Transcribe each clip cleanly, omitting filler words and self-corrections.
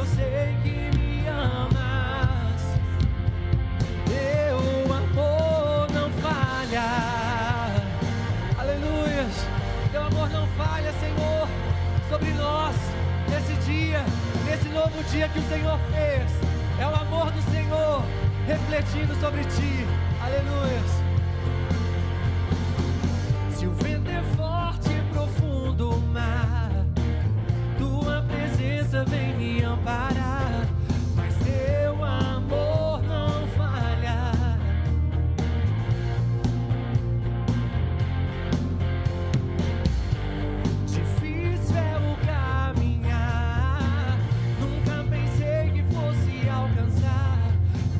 sei que me amas. Teu amor não falha. Aleluia. Teu amor não falha, Senhor, sobre nós, nesse dia, nesse novo dia que o Senhor fez. É o amor do Senhor refletindo sobre ti. Aleluia. Se o vento é forte e profundo o mar, tua presença vem me amparar. Mas teu amor não falha. Difícil é o caminhar, nunca pensei que fosse alcançar,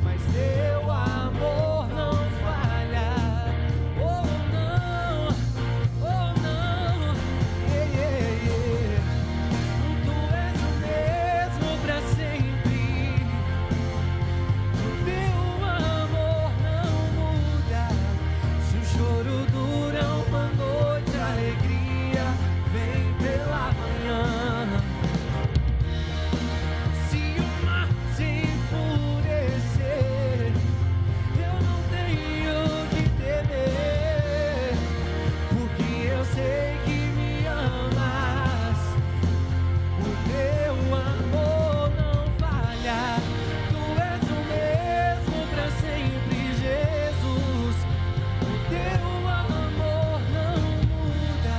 mas teu amor não falha. Oh não, yeah, yeah, yeah. Tu és o mesmo pra sempre, o teu amor não muda. Se o choro dura uma noite, a alegria vem pela manhã. Se o mar se enfurecer, eu não tenho que temer, porque eu sei que me amas. O teu amor não falha. Tu és o mesmo pra sempre, Jesus. O teu amor não muda.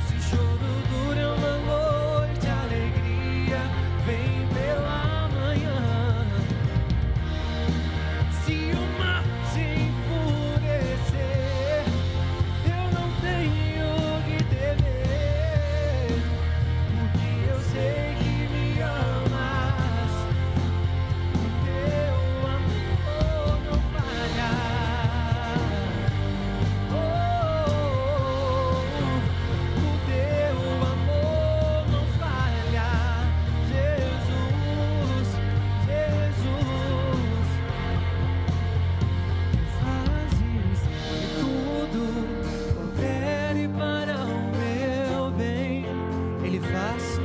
Se o choro dura uma noite, a alegria vem pela manhã. Se o mar se enfurecer, eu não tenho que temer, porque eu sei que me amas. O teu amor não falha. Oh, o teu amor não falha. Jesus, Jesus. Fazes que tudo coopere para o meu bem. Ele faz,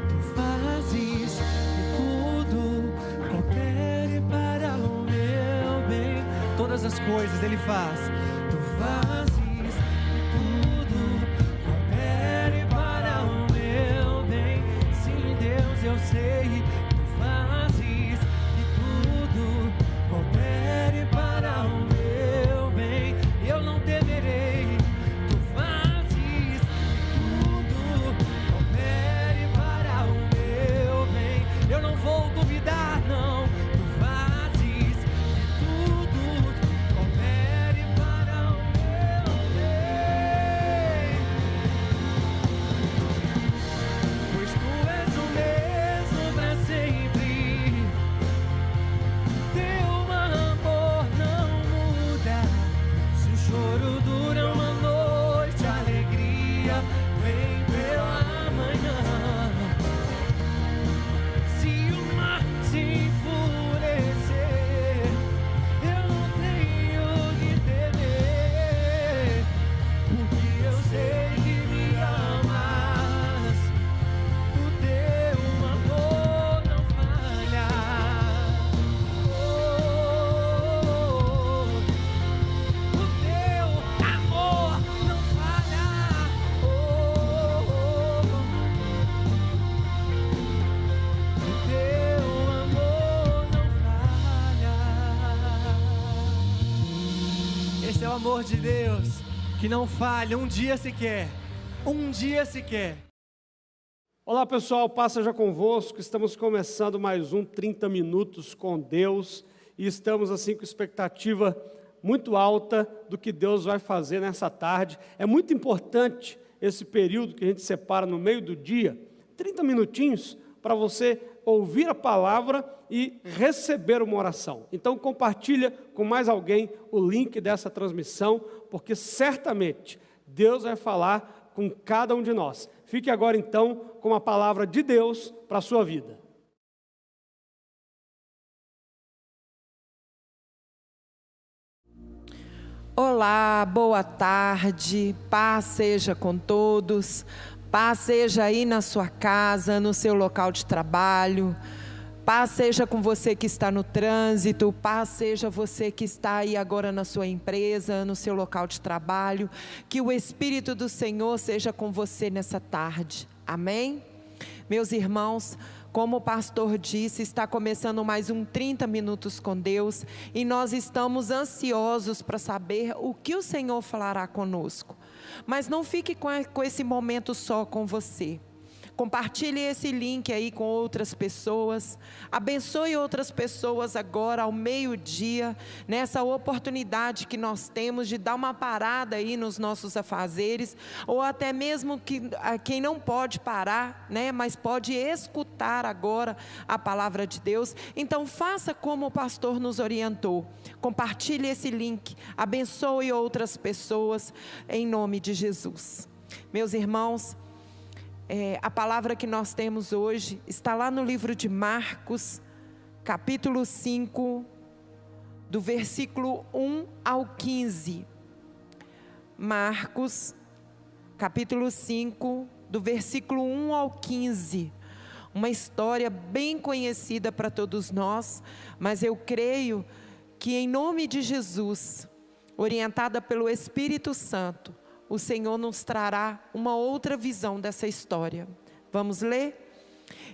tu fazes que tudo coopere para o meu bem. Todas as coisas Ele faz. Tu fazes que tudo coopere para o meu bem. Sim, Deus, eu sei. Tu fazes que tudo coopere para o meu bem. Eu não temerei. Tu fazes que tudo coopere para o meu bem. Eu não vou duvidar, não. Tu fazes que tudo coopere para o meu bem. Pois tu és o mesmo pra sempre. Teu amor não muda. Se o choro dura uma noite, a alegria vem pela manhã. Se o mar se enfurecer, eu não tenho que temer, porque eu sei que me amas. O teu amor não falha. Oh, o teu amor não falha. Oh, o teu amor não falha. Esse é o amor de Deus, que não falha um dia sequer. Um dia sequer. Olá pessoal, paz seja convosco. Estamos começando mais um 30 minutos com Deus e estamos assim com expectativa muito alta do que Deus vai fazer nessa tarde. É muito importante esse período que a gente separa no meio do dia, 30 minutinhos, para você ouvir a palavra e receber uma oração. Então compartilha com mais alguém o link dessa transmissão, porque certamente Deus vai falar com cada um de nós. Fique agora então com a palavra de Deus para a sua vida. Olá, boa tarde, paz seja com todos. Paz seja aí na sua casa, no seu local de trabalho. Paz seja com você que está no trânsito. Paz seja você que está aí agora na sua empresa, no seu local de trabalho. Que o Espírito do Senhor seja com você nessa tarde. Amém? Meus irmãos, como o pastor disse, está começando mais um 30 minutos com Deus. E nós estamos ansiosos para saber o que o Senhor falará conosco. Mas não fique com esse momento só com você. Compartilhe esse link aí com outras pessoas. Abençoe outras pessoas agora ao meio-dia, nessa oportunidade que nós temos de dar uma parada aí nos nossos afazeres, ou até mesmo quem não pode parar, né, mas pode escutar agora a palavra de Deus. Então faça como o pastor nos orientou. Compartilhe esse link, abençoe outras pessoas em nome de Jesus. Meus irmãos, a palavra que nós temos hoje está lá no livro de Marcos, capítulo 5, do versículo 1 ao 15. Marcos, capítulo 5, do versículo 1 ao 15. Uma história bem conhecida para todos nós, mas eu creio que em nome de Jesus, orientada pelo Espírito Santo, o Senhor nos trará uma outra visão dessa história. Vamos ler?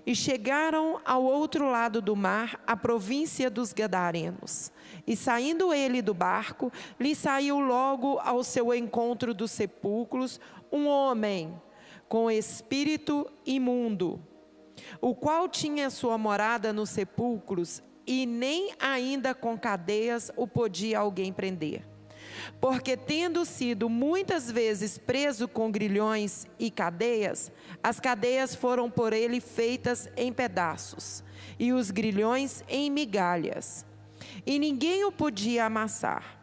E chegaram ao outro lado do mar, a província dos Gadarenos. E saindo ele do barco, lhe saiu logo ao seu encontro dos sepulcros um homem com espírito imundo, o qual tinha sua morada nos sepulcros, e nem ainda com cadeias o podia alguém prender. Porque tendo sido muitas vezes preso com grilhões e cadeias, as cadeias foram por ele feitas em pedaços, e os grilhões em migalhas, e ninguém o podia amassar.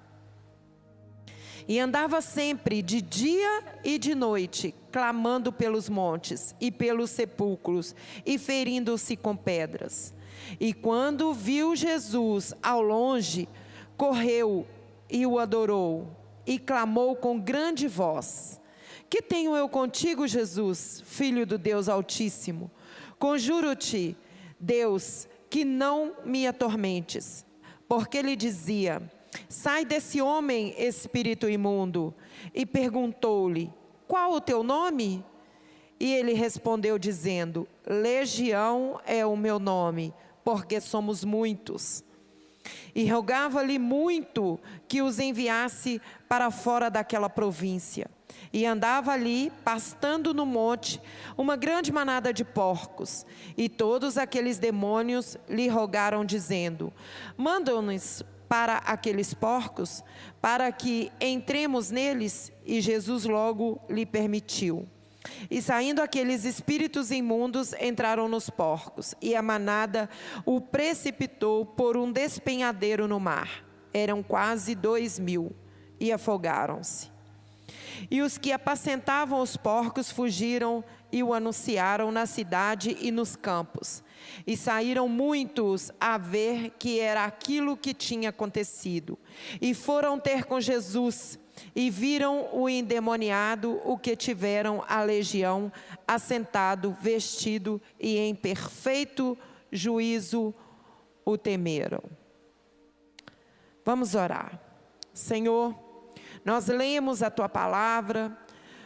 E andava sempre de dia e de noite, clamando pelos montes e pelos sepulcros, e ferindo-se com pedras. E quando viu Jesus ao longe, correu e o adorou, e clamou com grande voz: Que tenho eu contigo, Jesus, Filho do Deus Altíssimo? Conjuro-te, Deus, que não me atormentes. Porque lhe dizia: Sai desse homem, espírito imundo. E perguntou-lhe: Qual o teu nome? E ele respondeu dizendo: Legião é o meu nome, porque somos muitos. E rogava-lhe muito que os enviasse para fora daquela província. E andava ali, pastando no monte, uma grande manada de porcos. E todos aqueles demônios lhe rogaram, dizendo: Manda-nos para aqueles porcos, para que entremos neles. E Jesus logo lhe permitiu. E saindo aqueles espíritos imundos, entraram nos porcos, e a manada o precipitou por um despenhadeiro no mar. Eram quase 2.000, e afogaram-se. E os que apacentavam os porcos fugiram e o anunciaram na cidade e nos campos. E saíram muitos a ver que era aquilo que tinha acontecido. E foram ter com Jesus, e viram o endemoniado, o que tiveram a legião, assentado, vestido, e em perfeito juízo o temeram. Vamos orar. Senhor, nós lemos a Tua palavra.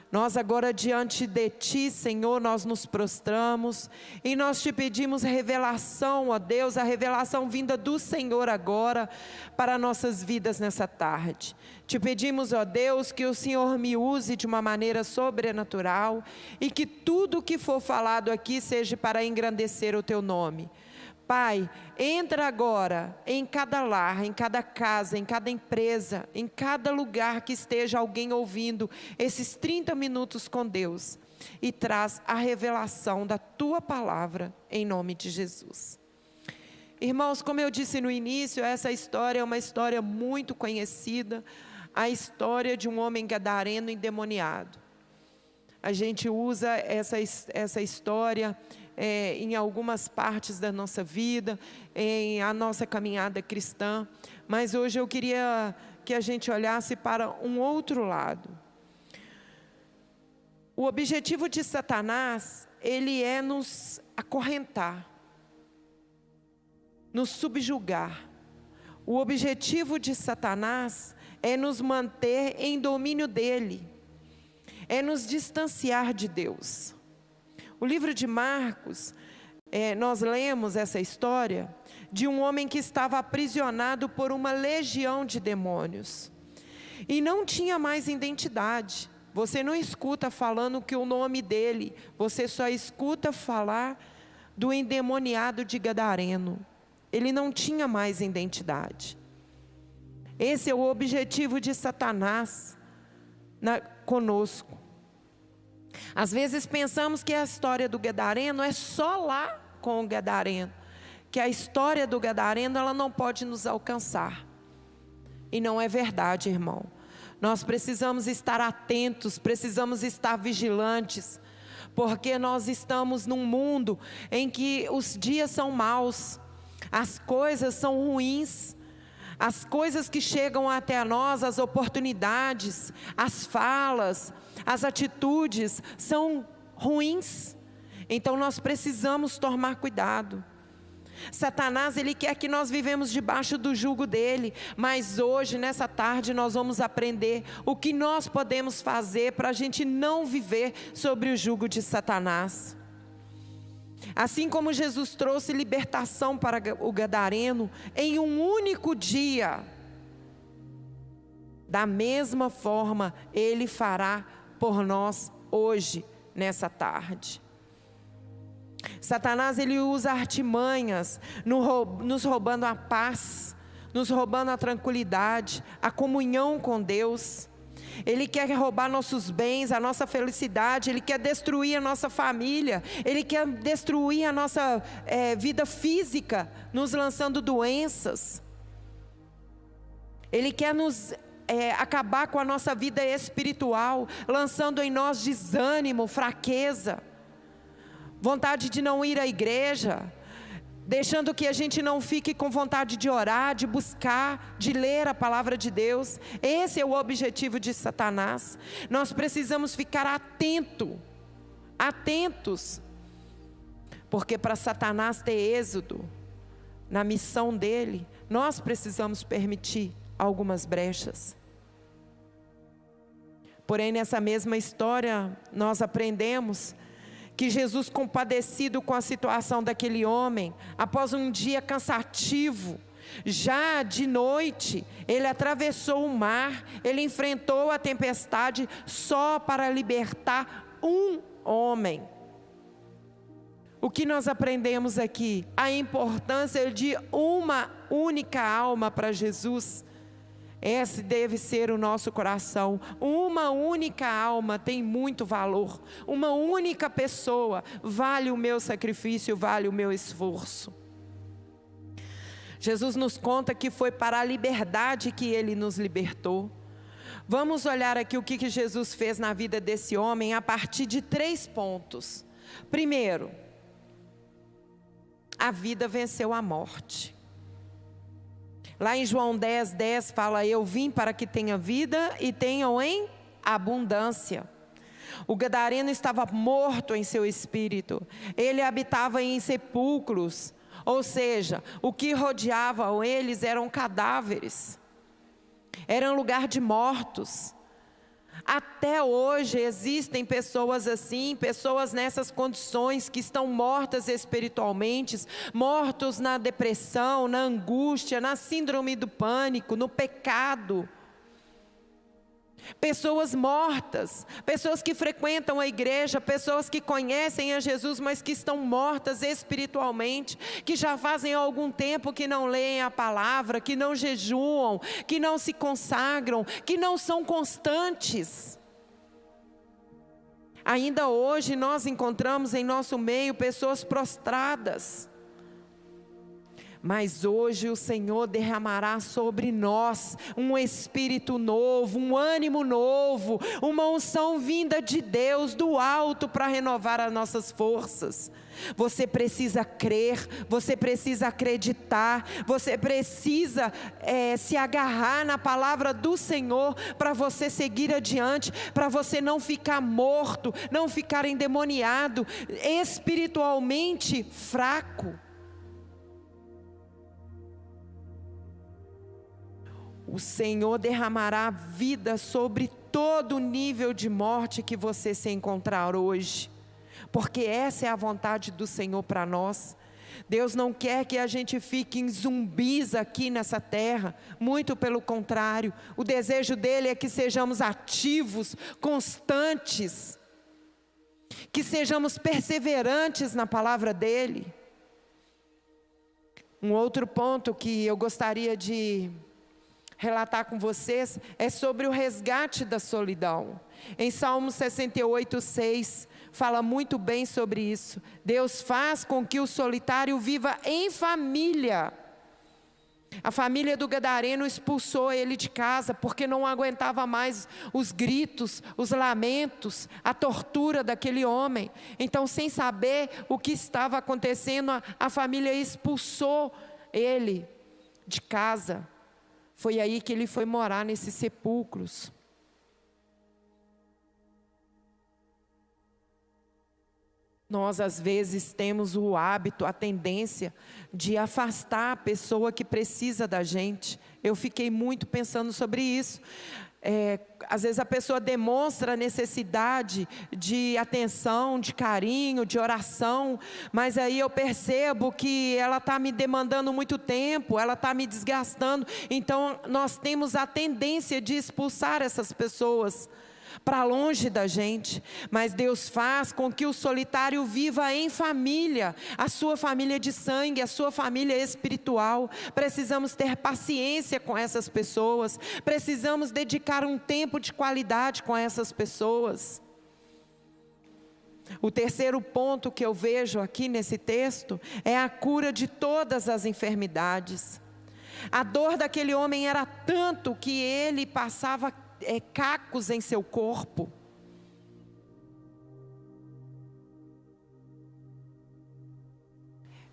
Nós agora diante de Ti, Senhor, nós nos prostramos e nós Te pedimos revelação, ó Deus, a revelação vinda do Senhor agora para nossas vidas nessa tarde. Te pedimos, ó Deus, que o Senhor me use de uma maneira sobrenatural e que tudo que for falado aqui seja para engrandecer o Teu nome. Pai, entra agora em cada lar, em cada casa, em cada empresa, em cada lugar que esteja alguém ouvindo esses 30 minutos com Deus, e traz a revelação da Tua palavra em nome de Jesus. Irmãos, como eu disse no início, essa história é uma história muito conhecida, a história de um homem gadareno endemoniado. A gente usa essa história em algumas partes da nossa vida, em a nossa caminhada cristã, mas hoje eu queria que a gente olhasse para um outro lado. O objetivo de Satanás, ele é nos acorrentar, nos subjugar. O objetivo de Satanás é nos manter em domínio dele, é nos distanciar de Deus. O livro de Marcos, nós lemos essa história de um homem que estava aprisionado por uma legião de demônios e não tinha mais identidade. Você não escuta falando que o nome dele, você só escuta falar do endemoniado de Gadareno. Ele não tinha mais identidade. Esse é o objetivo de Satanás conosco. Às vezes pensamos que a história do Gadareno é só lá com o Gadareno, que a história do Gadareno ela não pode nos alcançar. E não é verdade, irmão. Nós precisamos estar atentos, precisamos estar vigilantes, porque nós estamos num mundo em que os dias são maus, as coisas são ruins, as coisas que chegam até nós, as oportunidades, as falas, as atitudes são ruins. Então nós precisamos tomar cuidado. Satanás, ele quer que nós vivemos debaixo do jugo dele, mas hoje, nessa tarde, nós vamos aprender o que nós podemos fazer para a gente não viver sobre o jugo de Satanás. Assim como Jesus trouxe libertação para o Gadareno em um único dia, da mesma forma Ele fará por nós hoje, nessa tarde. Satanás, ele usa artimanhas, nos roubando a paz, nos roubando a tranquilidade, a comunhão com Deus. Ele quer roubar nossos bens, a nossa felicidade, ele quer destruir a nossa família, ele quer destruir a nossa vida física, nos lançando doenças. Ele quer acabar com a nossa vida espiritual, lançando em nós desânimo, fraqueza, vontade de não ir à igreja, deixando que a gente não fique com vontade de orar, de buscar, de ler a palavra de Deus. Esse é o objetivo de Satanás. Nós precisamos ficar atentos, porque para Satanás ter êxodo na missão dele, nós precisamos permitir algumas brechas. Porém, nessa mesma história, nós aprendemos que Jesus, compadecido com a situação daquele homem, após um dia cansativo, já de noite, ele atravessou o mar, ele enfrentou a tempestade só para libertar um homem. O que nós aprendemos aqui? A importância de uma única alma para Jesus. Esse deve ser o nosso coração. Uma única alma tem muito valor. Uma única pessoa vale o meu sacrifício, vale o meu esforço. Jesus nos conta que foi para a liberdade que Ele nos libertou. Vamos olhar aqui o que Jesus fez na vida desse homem a partir de 3 pontos. Primeiro, a vida venceu a morte. Lá em João 10:10 fala: eu vim para que tenha vida e tenham em abundância. O gadareno estava morto em seu espírito. Ele habitava em sepulcros, ou seja, o que rodeavam eles eram cadáveres. Era um lugar de mortos. Até hoje existem pessoas assim, pessoas nessas condições que estão mortas espiritualmente, mortos na depressão, na angústia, na síndrome do pânico, no pecado. Pessoas mortas, pessoas que frequentam a igreja, pessoas que conhecem a Jesus, mas que estão mortas espiritualmente, que já fazem algum tempo que não leem a palavra, que não jejuam, que não se consagram, que não são constantes. Ainda hoje nós encontramos em nosso meio pessoas prostradas. Mas hoje o Senhor derramará sobre nós um espírito novo, um ânimo novo, uma unção vinda de Deus do alto para renovar as nossas forças. Você precisa crer, você precisa acreditar, você precisa se agarrar na palavra do Senhor para você seguir adiante, para você não ficar morto, não ficar endemoniado, espiritualmente fraco. O Senhor derramará vida sobre todo o nível de morte que você se encontrar hoje, porque essa é a vontade do Senhor para nós. Deus não quer que a gente fique em zumbis aqui nessa terra, muito pelo contrário, o desejo dele é que sejamos ativos, constantes, que sejamos perseverantes na palavra dele. Um outro ponto que eu gostaria de relatar com vocês é sobre o resgate da solidão. Em Salmo 68:6 fala muito bem sobre isso. Deus faz com que o solitário viva em família. A família do gadareno expulsou ele de casa porque não aguentava mais os gritos, os lamentos, a tortura daquele homem. Então, sem saber o que estava acontecendo, a família expulsou ele de casa. Foi aí que ele foi morar nesses sepulcros. Nós às vezes temos o hábito, a tendência de afastar a pessoa que precisa da gente. Eu fiquei muito pensando sobre isso. Às vezes a pessoa demonstra a necessidade de atenção, de carinho, de oração, mas aí eu percebo que ela está me demandando muito tempo, ela está me desgastando. Então nós temos a tendência de expulsar essas pessoas para longe da gente, mas Deus faz com que o solitário viva em família, a sua família de sangue, a sua família espiritual. Precisamos ter paciência com essas pessoas, precisamos dedicar um tempo de qualidade com essas pessoas. O terceiro ponto que eu vejo aqui nesse texto é a cura de todas as enfermidades. A dor daquele homem era tanto que ele passava cacos em seu corpo.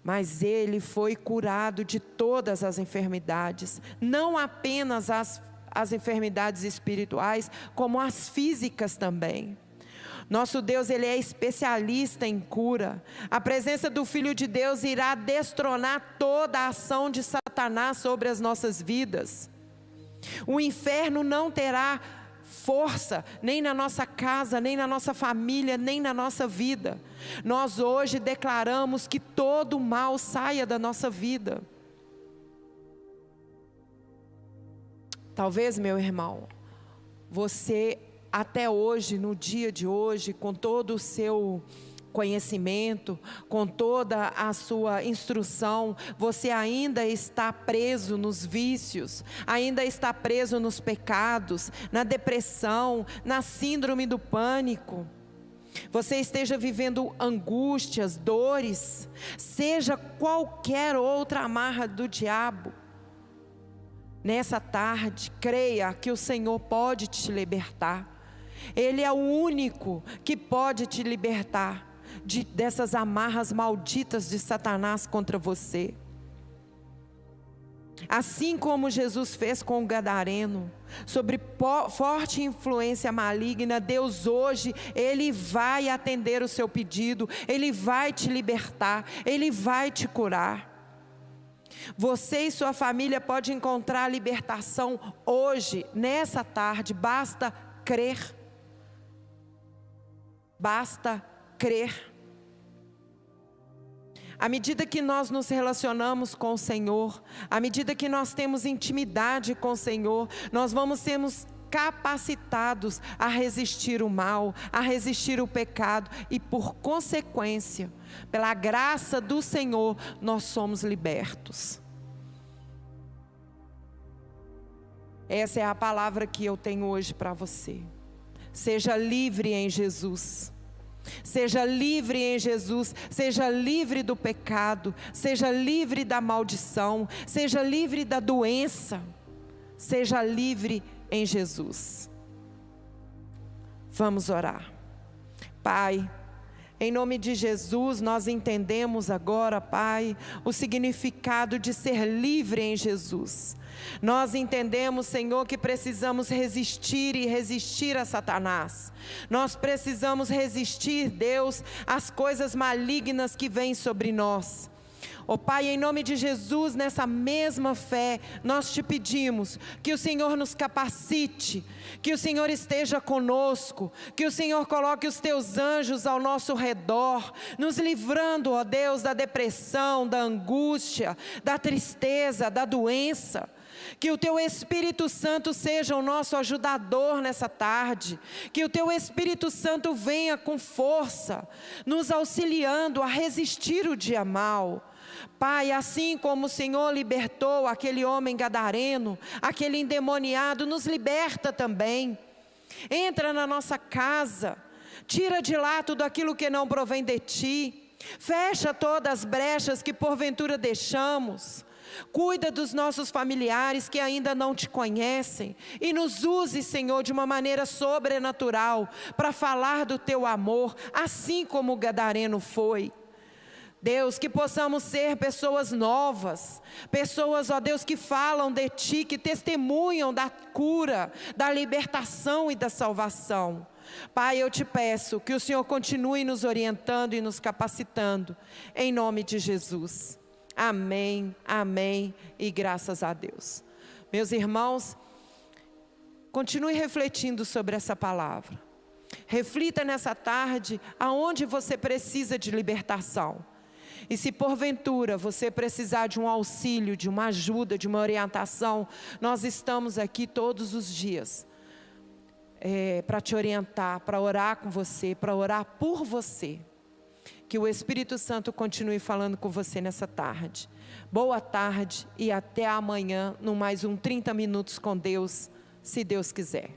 Mas ele foi curado de todas as enfermidades, não apenas as enfermidades espirituais, como as físicas também. Nosso Deus, ele é especialista em cura. A presença do Filho de Deus irá destronar toda a ação de Satanás sobre as nossas vidas. O inferno não terá força, nem na nossa casa, nem na nossa família, nem na nossa vida. Nós hoje declaramos que todo o mal saia da nossa vida. Talvez, meu irmão, você até hoje, no dia de hoje, com todo o seu conhecimento, com toda a sua instrução, você ainda está preso nos vícios, ainda está preso nos pecados, na depressão, na síndrome do pânico. Você esteja vivendo angústias, dores, seja qualquer outra amarra do diabo. Nessa tarde, creia que o Senhor pode te libertar. Ele é o único que pode te libertar dessas amarras malditas de Satanás contra você. Assim como Jesus fez com o gadareno, sobre forte influência maligna, Deus hoje, Ele vai atender o seu pedido, Ele vai te libertar, Ele vai te curar. Você e sua família podem encontrar libertação hoje, nessa tarde, basta crer. Basta crer. À medida que nós nos relacionamos com o Senhor, à medida que nós temos intimidade com o Senhor, nós vamos sermos capacitados a resistir o mal, a resistir o pecado e, por consequência, pela graça do Senhor, nós somos libertos. Essa é a palavra que eu tenho hoje para você. Seja livre em Jesus. Seja livre em Jesus, seja livre do pecado, seja livre da maldição, seja livre da doença, seja livre em Jesus. Vamos orar. Pai, em nome de Jesus, nós entendemos agora, Pai, o significado de ser livre em Jesus. Nós entendemos, Senhor, que precisamos resistir e resistir a Satanás. Nós precisamos resistir, Deus, às coisas malignas que vêm sobre nós. Ó Pai, em nome de Jesus, nessa mesma fé, nós te pedimos que o Senhor nos capacite, que o Senhor esteja conosco, que o Senhor coloque os teus anjos ao nosso redor, nos livrando, ó Deus, da depressão, da angústia, da tristeza, da doença. Que o Teu Espírito Santo seja o nosso ajudador nessa tarde, que o Teu Espírito Santo venha com força, nos auxiliando a resistir o dia mau. Pai, assim como o Senhor libertou aquele homem gadareno, aquele endemoniado, nos liberta também. Entra na nossa casa, tira de lá tudo aquilo que não provém de Ti, fecha todas as brechas que porventura deixamos. Cuida dos nossos familiares que ainda não Te conhecem e nos use, Senhor, de uma maneira sobrenatural para falar do Teu amor, assim como o gadareno foi. Deus, que possamos ser pessoas novas, pessoas, ó Deus, que falam de Ti, que testemunham da cura, da libertação e da salvação. Pai, eu Te peço que o Senhor continue nos orientando e nos capacitando, em nome de Jesus. Amém, amém e graças a Deus. Meus irmãos, continue refletindo sobre essa palavra. Reflita nessa tarde aonde você precisa de libertação. E se porventura você precisar de um auxílio, de uma ajuda, de uma orientação, nós estamos aqui todos os dias para te orientar, para orar com você, para orar por você. Que o Espírito Santo continue falando com você nessa tarde. Boa tarde e até amanhã, no mais um 30 minutos com Deus, se Deus quiser.